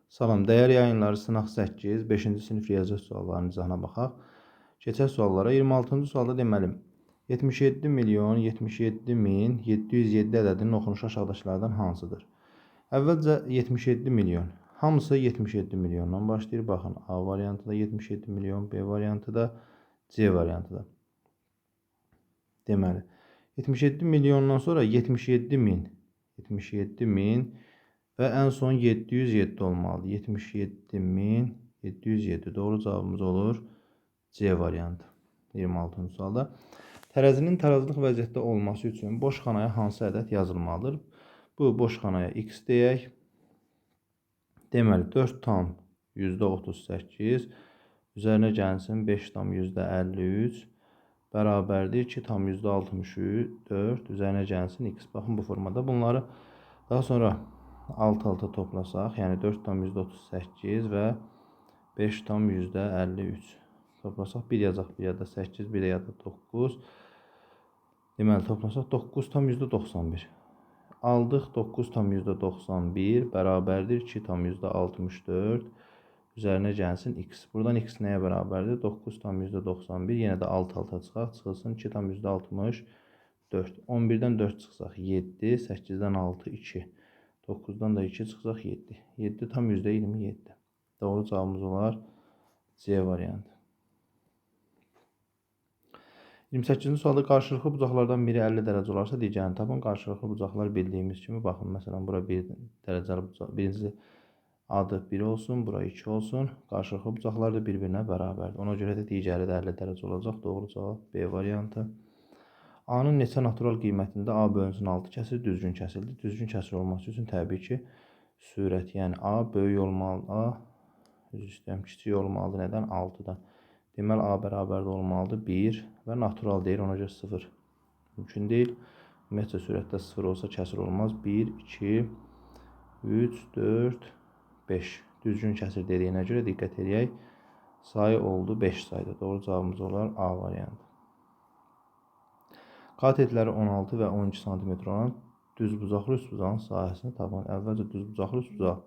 Salam, dəyər yayınları sınaq 8, 5-ci sinif riyaziyyat suallarının izahına baxaq. Keçək suallara. 26-cı sualda deməli, 77 milyon 77 min 707 ədədinin oxunuşu aşağıdakılardan hansıdır? Əvvəlcə 77 milyon. Hamısı 77 milyondan başlayır. Baxın, A variantı da 77 milyon, B variantı da, C variantı da. Deməli, 77 milyondan sonra 77 min, 77 min və ən son 707 olmalıdır. 77.707. Doğru cavabımız olur C variantı. 26-cı sualda. Tərəzinin tarazlıq vəziyyətdə olması üçün boş xanaya hansı ədəd yazılmalıdır? Bu boş xanaya x deyək. Deməli, 4 tam %38 üzərinə gəlsin 5 tam %53 bərabərdir 2 tam %64 üzərinə gəlsin x. Baxın bu formada. Bunları daha sonra alt-alta toplasaq, yəni 4 tam %38 və 5 tam %53 toplasaq, 1 yazaq, 1 yada 8, 1 yada 9. Deməli, toplasaq 9 tam %91. Aldıq 9 tam %91 bərabərdir 2 tam %64 üzərinə gəlsin x. Buradan x nəyə bərabərdir? 9 tam %91, yenə də alt-alta çıxaq, çıxılsın 2 tam %64. 11-dən 4 çıxsaq 7, 8-dən 6, 2. 9-dan da 2 çıxsaq 7. 7 tam %27. Doğru cavabımız olar C variantı. 28-ci sualda qarşılıqlı bucaqlardan biri 50 dərəcə olarsa, digərini tapın. Qarşılıqlı bucaqlar bildiyimiz kimi, baxın, məsələn, bura 1 dərəcəli bucaq, birinci adı 1 olsun, bura 2 olsun. Qarşılıqlı bucaqlar da bir-birinə bərabərdir. Ona görə də digəri də 50 dərəcə olacaq. Doğru cavab B variantı. A-nın neçə natural qiymətində A bölünsün 6 kəsir, düzgün kəsildi. Düzgün kəsir olması üçün təbii ki, sürət, yəni A böyük olmalıdır, A üzr istəyirəm, kiçik olmalıdır. Nədən? 6-dan. Deməli, A bərabərdə olmalıdır 1 və natural deyir, ona görə 0 mümkün deyil. Ümumiyyətlə, sürətdə 0 olsa kəsir olmaz. 1, 2, 3, 4, 5. Düzgün kəsir dediyinə görə diqqət edək. Sayı oldu 5 sayda. Doğru cavabımız olar A variantı. Katetləri 16 və 12 cm olan düzbucaqlı üstbucağın sahəsini tapın. Əvvəlcə düzbucaqlı üstbucaq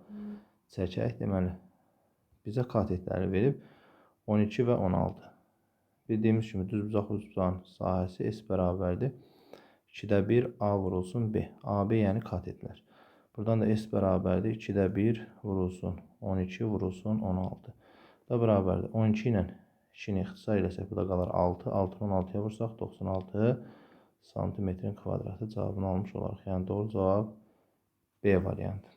çəkək. Deməli, bizə katetləri verib 12 və 16. Bildiyimiz kimi düzbucaqlı üstbucağın sahəsi S bərabərdir. 2-də 1 A vurulsun B. AB yəni katetlər. Buradan da S bərabərdir. 2-də 1 vurulsun 12 vurulsun 16. Da bərabərdir. 12 ilə 2-ni ixtisar eləsək, bu da qalır 6. 6-nı 16-ya vursaq 96 santimetrin kvadratı cavabını almış olaraq. Yəni doğru cavab B variantı.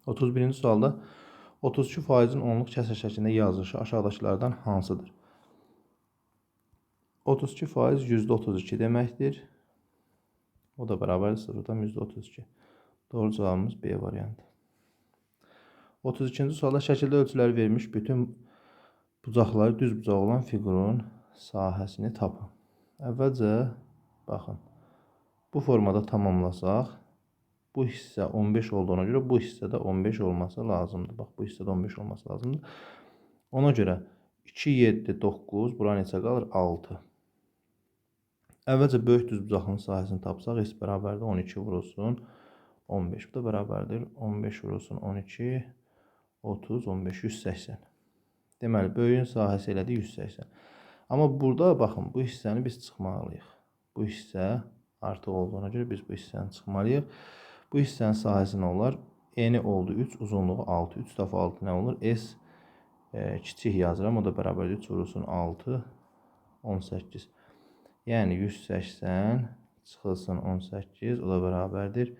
31-ci sualda 32%-in onluq kəsr şəklində yazılışı aşağıdakılardan hansıdır? 32% %32 deməkdir. O da bərabərdir 0-dan %32. Doğru cavabımız B variantı. 32-ci sualda şəkildə ölçüləri verilmiş bütün bucaqları düz bucaq olan fiqurun sahəsini tapın. Əvvəlcə, baxın, bu formada tamamlasaq, bu hissə 15 olduğuna görə bu hissədə 15 olması lazımdır. Bax, bu hissədə 15 olması lazımdır. Ona görə 2, 7, 9, bura neçə qalır? 6. Əvvəlcə böyük düz bucaqlının sahəsini tapsaq, S bərabərdir 12 vurulsun 15. Bu da bərabərdir 15 vurulsun 12, 30, 15, 180. Deməli, böyüyün sahəsi elədi 180. Amma burada, baxın, bu hissəni biz çıxmalıyıq. Bu hissə artıq olduğuna görə biz bu hissəni çıxmalıyıq. Bu hissənin sahəsi nə olar? Eni oldu 3, uzunluğu 6. 3 dəfə 6 nə olur? S kiçik yazıram. O da bərabərdir 3 vurulsun 6, 18. Yəni 180 çıxılsın 18. O da bərabərdir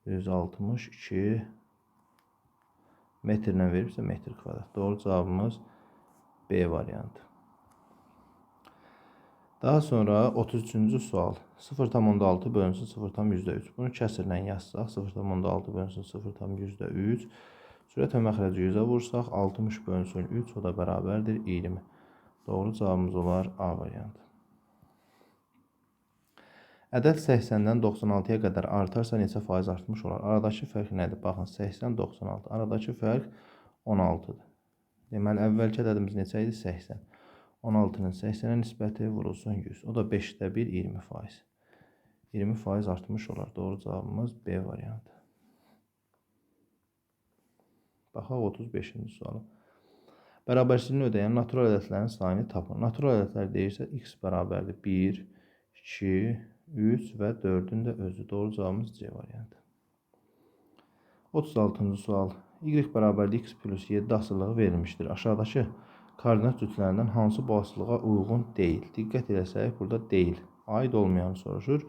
162 metrlə veribsə metr kvadrat. Doğru cavabımız B variantı. Daha sonra 33-cü sual. 0,6 bölünsün 0,3. Bunu kəsrlə yazsaq, 0,6 bölünsün 0,3. Sürət və məxrəci 100-ə vursaq, 60 bölünsün 3, o da bərabərdir 20. Doğru cavabımız olar A variantı. Ədəd 80-dən 96-ya qədər artarsa neçə faiz artmış olar? Aradakı fərq nədir? Baxın, 80-96. Aradakı fərq 16-dır. Deməli, əvvəlki ədədimiz neçə idi? 80. 16-nın 80-ə nisbəti vurulsun 100. O da 5-də 1, 20%. 20% artmış olar. Doğru cavabımız B variantı. Baxaq 35-ci suala. Bərabərsizliyin ödəyən natural ədədlərin sayını tapın. Natural ədədlər deyirsə, x bərabərdir 1, 2, 3 və 4-ün də özü. Doğru cavabımız C variantı. 36-cı sual. Y bərabərdir x plus 7 asılılığı verilmişdir. Aşağıdakı koordinat cütlərindən hansı bu asılılığa uyğun deyil? Diqqət eləsək, burada deyil. Aid olmayanı soruşur.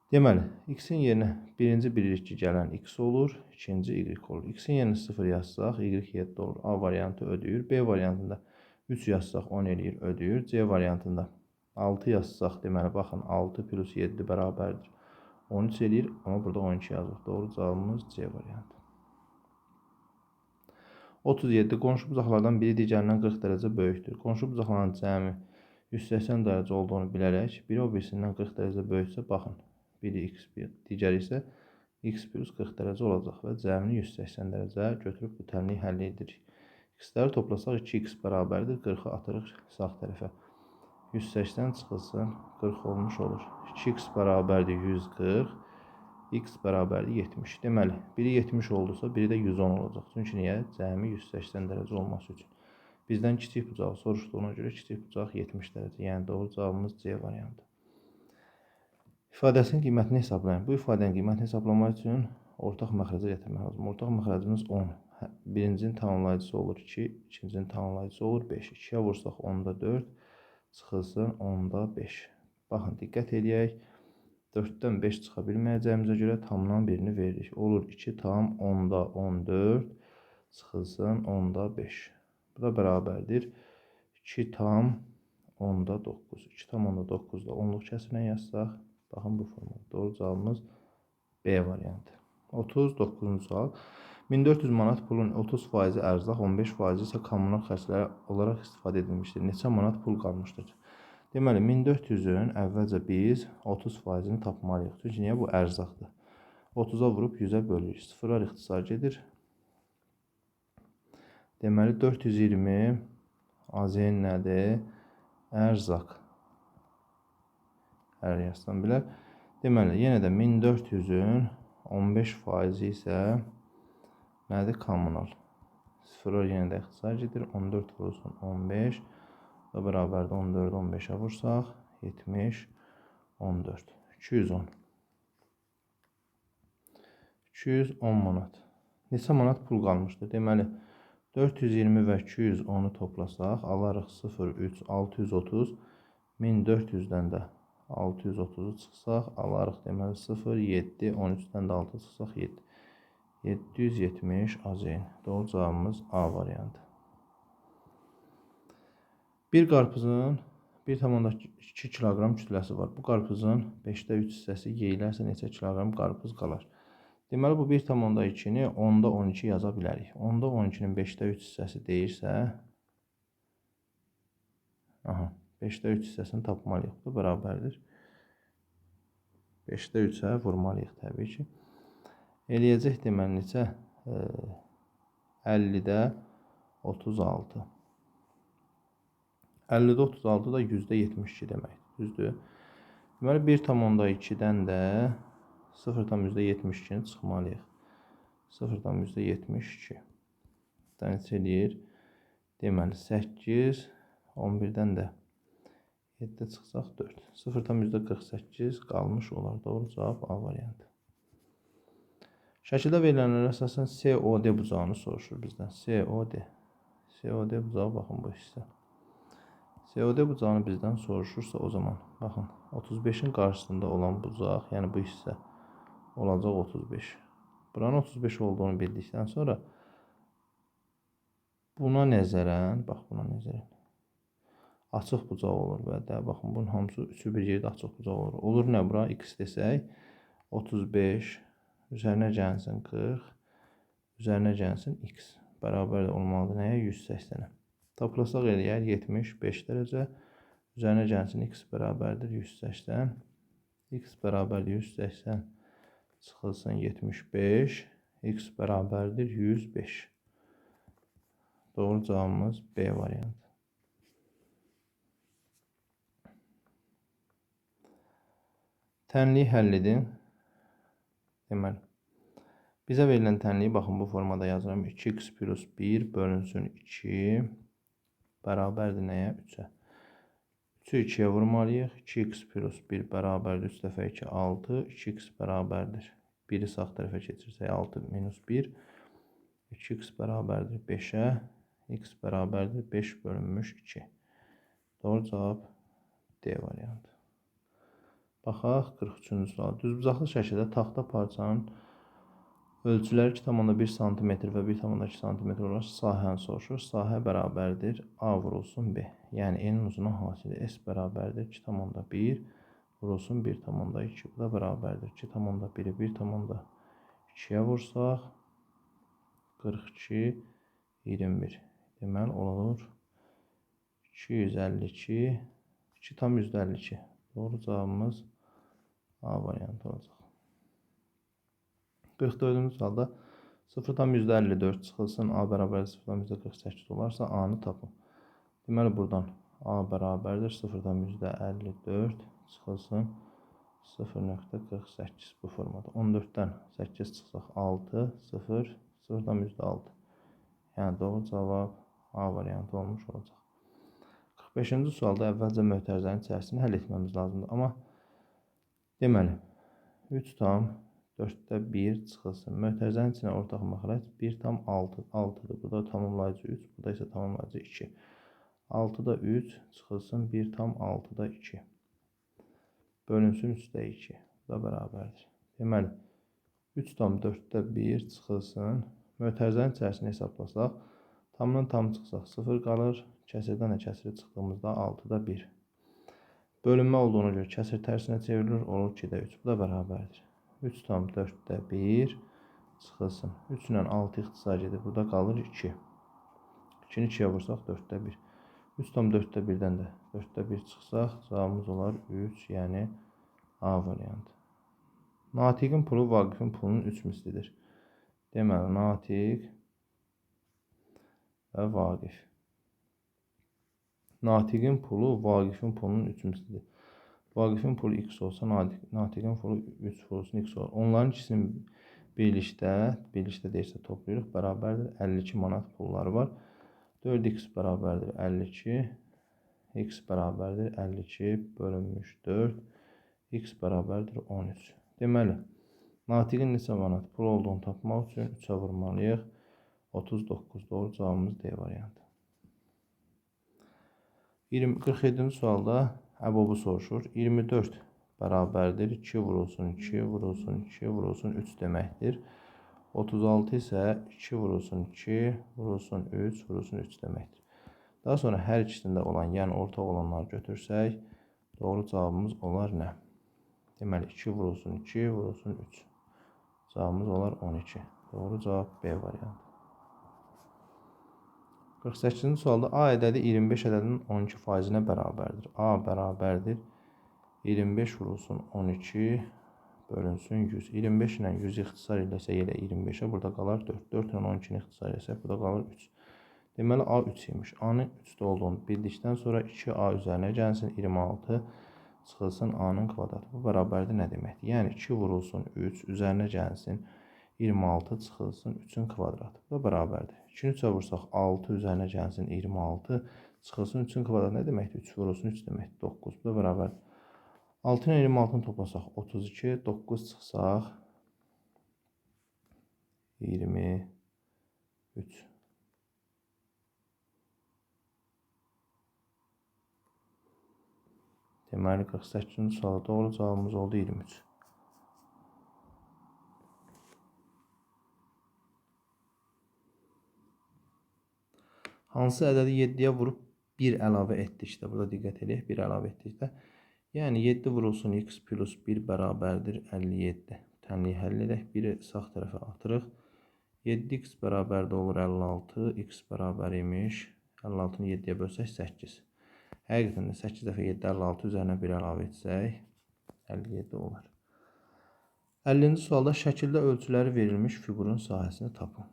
Deməli, x-in yerinə birinci bilirik ki, gələn x olur, ikinci y olur. X-in yerinə 0 yazsaq, y 7 olur. A variantı ödəyir. B variantında 3 yazsaq 10 eləyir, ödəyir. C variantında 6 yazsaq, deməli, baxın, 6 plus 7 bərabərdir. 13 eləyir, amma burada 12 yazıq. Doğru cavabımız C variantı. 37. Qonşu bucaqlardan biri digərindən 40 dərəcə böyükdür. Qonşu bucaqların cəmi 180 dərəcə olduğunu bilərək, biri o birisindən 40 dərəcə böyüksə, baxın, biri x1, digəri isə x plus 40 dərəcə olacaq və cəmini 180 dərəcə götürüb bu tənliyi həll edirik. X-ləri toplasaq 2x bərabərdir, 40-ı atırıq sağ tərəfə. 180 çıxılsın, 40 olmuş olur. 2x bərabərdir 140, x bərabərdir 70. Deməli, biri 70 oldusa, biri də 110 olacaq. Çünki niyə? Cəmi 180 dərəcə olması üçün. Bizdən kiçik bucağı soruşduğuna görə kiçik bucaq 70 dərəcə. Yəni doğru cavabımız C variantı. İfadəsinin qiymətini hesablayın. Bu ifadənin qiymətini hesablamaq üçün ortaq məxrəcə gətirmək lazım. Ortaq məxrəcimiz 10. Birincinin tamamlayıcısı olur 2, ikincinin tamamlayıcısı olur 5. 2-yə vursaq 10-da 4, çıxılsın 10-da 5. Baxın, diqqət edək. 4-dən 5 çıxa bilməyəcəyimizə görə tamdan birini veririk. Olur 2 tam 10-da 14, çıxılsın 10-da 5. Bu da bərabərdir 2 tam 10-da 9. 2 tam 10-da 9-da 10-luq kəsirlə yazsaq, baxın bu formada. Doğru cavabımız B variantı. 39-cu sual. 1400 manat pulun 30% ərzaq, 15% isə kommunal xərcləri olaraq istifadə edilmişdir. Neçə manat pul qalmışdır? Deməli, 1400-ün əvvəlcə biz 30%-ni tapmalıyıq. Çünki niyə? Bu ərzaqdır. 30-a vurub 100-ə bölürük. Sıfırlar ixtisar gedir. Deməli, 420 AZN nədir? Ərzaq. Hər yazsan bilər. Deməli, yenə də 1400-ün 15% isə nədir? Kommunal. Sıfırlar yenə də ixtisar gedir. 14 vurulsun 15 və bərabərdə 14-ü 15-ə vursaq 70, 14, 210. 210 manat. Neçə manat pul qalmışdır? Deməli, 420 və 210-u toplasaq, alarıq 0, 3, 630, 1400-dən də 630-u çıxsaq, alarıq deməli 0, 7, 13-dən də 6 çıxsaq 7. 770 AZN. Doğru cavabımız A variantı. Bir qarpızın 1,2 kiloqram kütləsi var. Bu qarpızın 5də 3 hissəsi yeyilərsə neçə kiloqram qarpız qalar? Deməli, bu 1,2-ni 10-da 12 yaza bilərik. 10-da 12-nin 5də 3 hissəsi deyirsə, 5də 3 hissəsini tapmalıyıq. Bu bərabərdir. 5də 3-ə vurmalıyıq təbii ki. Eləyəcək deməli neçə? 50-də 36. 50-də 36 da %72 deməkdir. Düzdür? Deməli, 1,2-dən də 0,72-ni çıxmalıyıq. 0,72. Neçə eləyir? Deməli, 8, 11-dən də 7-də çıxsaq 4. 0,48 qalmış olar. Doğru cavab A variantı. Şəkildə verilənlərə əsasən COD bucağını soruşur bizdən. COD bucağı, baxın bu hissə. COD bucağını bizdən soruşursa o zaman, baxın, 35-in qarşısında olan bucaq, yəni bu hissə olacaq 35. Buranın 35 olduğunu bildikdən sonra buna nəzərən, bax buna nəzərən, açıq bucaq olur və də, baxın, bunun hamısı üçü bir yerdə açıq bucaq olur. Olur nə bura? X desək, 35, üzərinə gəlsin 40, üzərinə gəlsin X. Bərabər olmalıdır nəyə? 180-ə. Toplasaq eləyər 75 dərəcə, üzərinə gəlsin x bərabərdir 180, x bərabərdir 180, çıxılsın 75, x bərabərdir 105. Doğru cavabımız B variantı. Tənliyi həll edin. Deməli, Bizə verilən tənliyi baxın bu formada yazıram. 2x plus 1 bölünsün 2 bərabərdir nəyə? 3-ə. 3-ü 2-yə vurmalıyıq. 2x plus 1 bərabərdir 3 dəfə 2 6. 2x bərabərdir. 1-i sağ tərəfə keçirsək 6 minus 1. 2x bərabərdir 5-ə. X bərabərdir 5 bölünmüş 2. Doğru cavab D variantı. Baxaq 43-cü sual. Düzbucaqlı şəkildə taxta parçanın ölçüləri 2,1 sm və 1,2 sm olaraq sahəni soruşur. Sahə bərabərdir A vurulsun B. Yəni enin uzunu hansıdır? S bərabərdir 2,1 vurulsun 1,2. Bu da bərabərdir 2,1-i 1,2-yə vursaq 42, 21. Deməli olur 252, 2,52. Doğru cavabımız A variantı olacaq. 44-cü sualda 0,54 çıxılsın A bərabər 0,48 olarsa A-nı tapın. Deməli buradan A bərabərdir 0,54 çıxılsın 0,48 bu formada. 14-dən 8 çıxsaq 6, 0, 0,6. Yəni doğru cavab A variantı olmuş olacaq. 45-ci sualda əvvəlcə mötərizənin içərisini həll etməmiz lazımdır. Amma deməli 3,4-1 çıxılsın. Mötərizənin içinə ortaq məxrəc 1,6-6-dır. Bu da tamamlayıcı 3, bu da isə tamamlayıcı 2. 6-da 3 çıxılsın 1,6-da 2. Bölünsün 3-də 2. Bu da bərabərdir. Deməli 3,4-1 çıxılsın. Mötərizənin içərisini hesablasaq, tamdan tam çıxsaq 0 qalır. Kəsirdən də kəsiri çıxdığımızda 6-da 1. Bölünmə olduğuna görə kəsir tərsinə çevrilir. Olur 2-də 3. Bu da bərabərdir. 3,4-1 çıxılsın. 3 ilə 6 ixtisar edir. Burada qalır 2. 2-ni 2-yə vursaq 4-də 1. 3,4-1-dən də 4-də 1 çıxsaq cavabımız olar 3, yəni A variantı. Natiqin pulu Vaqifin pulunun 3 mislidir. Deməli, Natiq və Vaqif. Natiqin pulu Vaqifin pulunun 3 mislidir. Vaqifin pulu x olsa, Natiqin pulu 3 vurulsun x olur. Onların ikisinin birlikdə deyirsə toplayırıq, bərabərdir 52 manat pulları var. 4x bərabərdir 52, x bərabərdir 52 bölünmüş 4, x bərabərdir 13. Deməli, Natiqin neçə manat pul olduğunu tapmaq üçün 3-ə vurmalıyıq. 39. Doğru cavabımız D variantı. 47-ci sualda əbobu soruşur. 24 bərabərdir 2 vurulsun 2 vurulsun 2 vurulsun 3 deməkdir. 36 isə 2 vurulsun 2 vurulsun 3 vurulsun 3 deməkdir. Daha sonra hər ikisində olan, yəni ortaq olanları götürsək, doğru cavabımız olar nə? Deməli 2 vurulsun 2 vurulsun 3. Cavabımız olar 12. Doğru cavab B variantı. 48-ci sualda A ədədi 25 ədədinin 12%-nə bərabərdir. A bərabərdir 25 vurulsun 12 bölünsün 100. 25 ilə 100 ixtisar eləsək elə 25-ə, burada qalar 4. 4 ilə 12-ni ixtisar eləsək, burada qalır 3. Deməli A 3 imiş. A-nın 3-də olduğunu bildikdən sonra 2A üzərinə gəlsin 26 çıxılsın A-nın kvadratı. Bu bərabərdir nə deməkdir? Yəni 2 vurulsun 3 üzərinə gəlsin 26 çıxılsın 3-ün kvadratı. Bu da bərabərdir. 2-ni 3-ə vursaq 6 üzərinə gəlsin 26 çıxılsın 3-ün kvadratı nə deməkdir? 3 vurulsun 3 deməkdir 9. Bu da bərabərdir. 6 ilə 26-nı toplasaq 32, 9 çıxsaq 23. Deməli 48-ci suala doğru cavabımız oldu 23. Hansı ədədi 7-yə vurub 1 əlavə etdikdə, burada diqqət edək, 1 əlavə etdikdə, yəni 7 vurulsun x plus 1 bərabərdir 57. Tənliyi həll edək, 1-i sağ tərəfə atırıq. 7x bərabərdə olur 56, x bərabər imiş, 56-nı 7-yə bölsək 8. Həqiqətən də 8 dəfə 7, 56 üzərinə 1 əlavə etsək, 57 olar. 50-ci sualda şəkildə ölçüləri verilmiş fiqurun sahəsini tapın.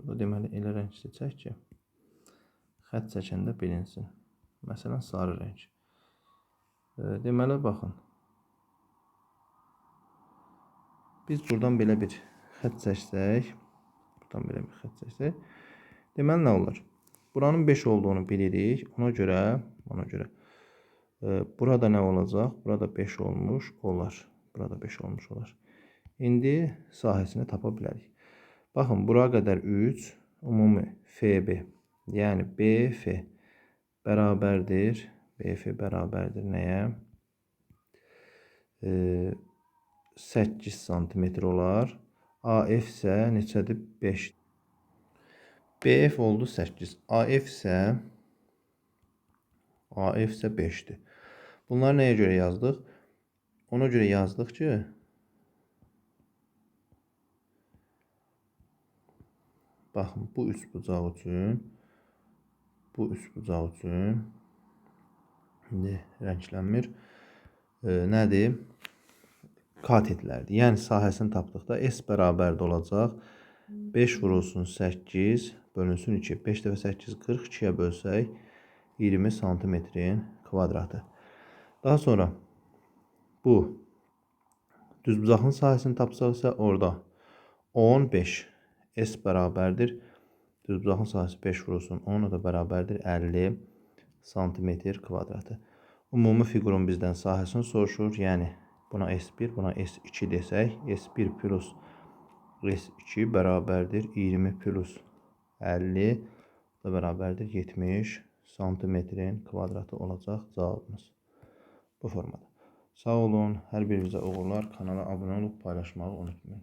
Burada deməli elə rəng seçək ki, xətt çəkəndə bilinsin. Məsələn, sarı rəng. Deməli, baxın. Biz buradan belə bir xətt çəksək, buradan belə bir xətt çəksək, deməli nə olur? Buranın 5 olduğunu bilirik. Ona görə burada nə olacaq? Burada 5 olmuş olar. Burada 5 olmuş olar. İndi sahəsini tapa bilərik. Baxın, bura qədər 3 ümumi FB, yəni BF bərabərdir. BF bərabərdir nəyə? 8 santimetr olar. AF isə neçədir? 5. BF oldu 8. AF isə 5'dir. Bunları nəyə görə yazdıq? Ona görə yazdıq ki, baxın, bu üçbucaq üçün, bu üçbucaq üçün indi rənglənmir. Nədir? Katetlərdir. Yəni sahəsini tapdıqda S bərabərdə olacaq. 5 vurulsun 8 bölünsün 2. 5 dəfə 8 40, 2-yə bölsək 20 santimetrin kvadratı. Daha sonra bu düzbucağın sahəsini tapsaqsa orada 15 S bərabərdir. Düzbucağın sahəsi 5 vurulsun 10, o da bərabərdir 50 santimetr kvadratı. Ümumi fiqurun bizdən sahəsini soruşur. Yəni buna S1, buna S2 desək, S1 plus S2 bərabərdir 20 plus 50 da bərabərdir 70 santimetrin kvadratı olacaq cavabımız. Bu formada. Sağ olun, hər birinizə uğurlar. Kanala abunə olub paylaşmağı unutmayın.